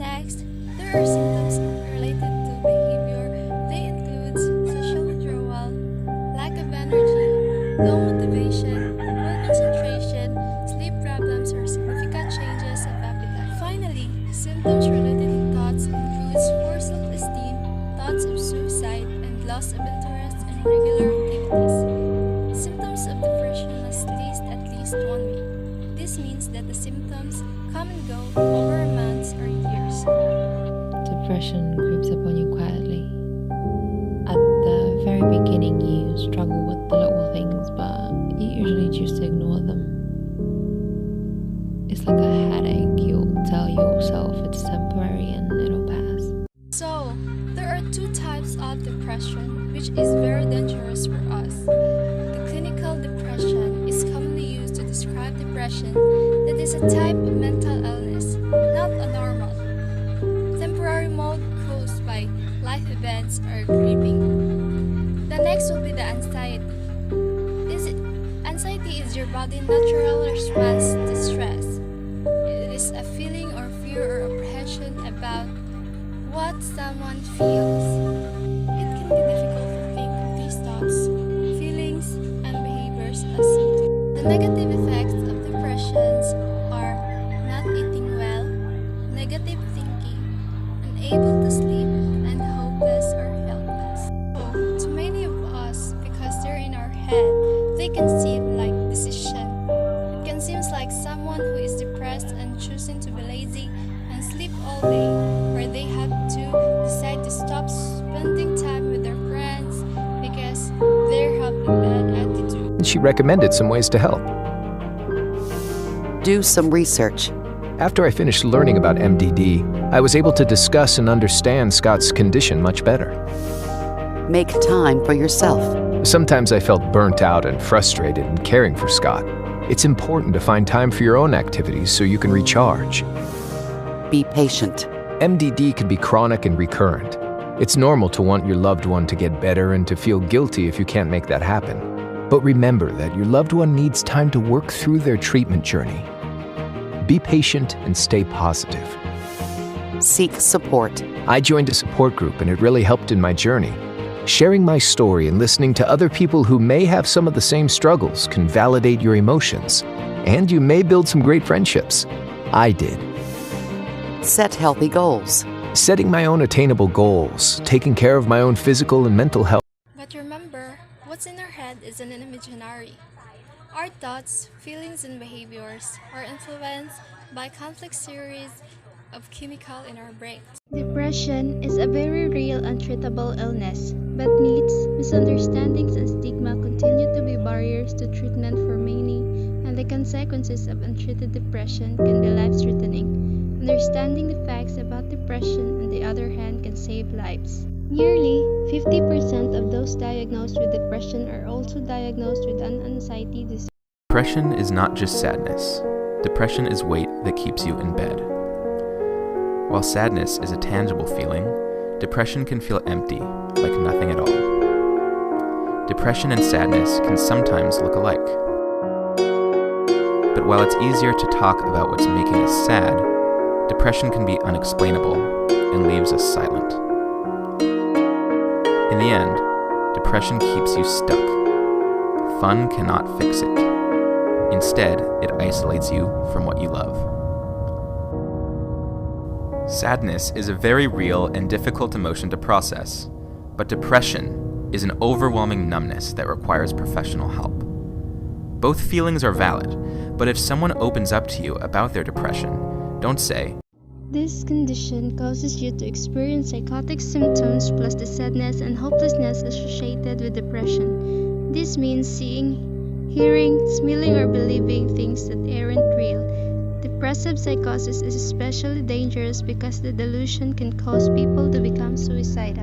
Next, there are symptoms related to behavior. They include social withdrawal, lack of energy, low motivation, poor concentration, sleep problems, or significant changes of appetite. Finally, symptoms related to thoughts includes poor self-esteem, thoughts of suicide, and loss of interest in regular activities. Symptoms of depression must last at least 1 week. This means that the symptoms come and go over months or years. Depression creeps upon you quietly. At the very beginning, you struggle with the little things, but you usually choose to ignore them. It's like a headache. You'll tell yourself it's temporary and it'll pass. So, there are 2 types of depression, which is very dangerous for us. The clinical depression is commonly used to describe depression that is a type of mental illness, not a normal, temporary mode caused by life events or grieving. The next will be the anxiety. Anxiety is your body's natural response to stress. It is a feeling or fear or apprehension about what someone feels. It can be difficult to think of these thoughts, feelings, and behaviors as symptoms. The negative effects of depressions are not eating well, negative thinking, unable to sleep, and hopeless or helpless. So, to many of us, because they're in our head, they can seem like decision. It can seem like someone who is depressed and choosing to be lazy and sleep all day, or they have to decide to stop spending time with their friends because they have a bad attitude. She recommended some ways to help. Do some research. After I finished learning about MDD, I was able to discuss and understand Scott's condition much better. Make time for yourself. Sometimes I felt burnt out and frustrated in caring for Scott. It's important to find time for your own activities so you can recharge. Be patient. MDD can be chronic and recurrent. It's normal to want your loved one to get better and to feel guilty if you can't make that happen. But remember that your loved one needs time to work through their treatment journey. Be patient and stay positive. Seek support. I joined a support group and it really helped in my journey. Sharing my story and listening to other people who may have some of the same struggles can validate your emotions, and you may build some great friendships. I did. Set healthy goals. Setting my own attainable goals, taking care of my own physical and mental health. But remember, what's in our head is an imaginary. Our thoughts, feelings, and behaviors are influenced by complex series of chemicals in our brains. Depression is a very real and treatable illness, but myths, misunderstandings, and stigma continue to be barriers to treatment for many, and the consequences of untreated depression can be life-threatening. Understanding the facts about depression, on the other hand, can save lives. Nearly 50% of those diagnosed with depression are also diagnosed with an anxiety disorder. Depression is not just sadness. Depression is weight that keeps you in bed. While sadness is a tangible feeling, depression can feel empty, like nothing at all. Depression and sadness can sometimes look alike. But while it's easier to talk about what's making us sad, depression can be unexplainable and leaves us silent. In the end, depression keeps you stuck. Fun cannot fix it. Instead, it isolates you from what you love. Sadness is a very real and difficult emotion to process, but depression is an overwhelming numbness that requires professional help. Both feelings are valid, but if someone opens up to you about their depression, don't say, This condition causes you to experience psychotic symptoms plus the sadness and hopelessness associated with depression. This means seeing, hearing, smelling, or believing things that aren't real. Depressive psychosis is especially dangerous because the delusion can cause people to become suicidal.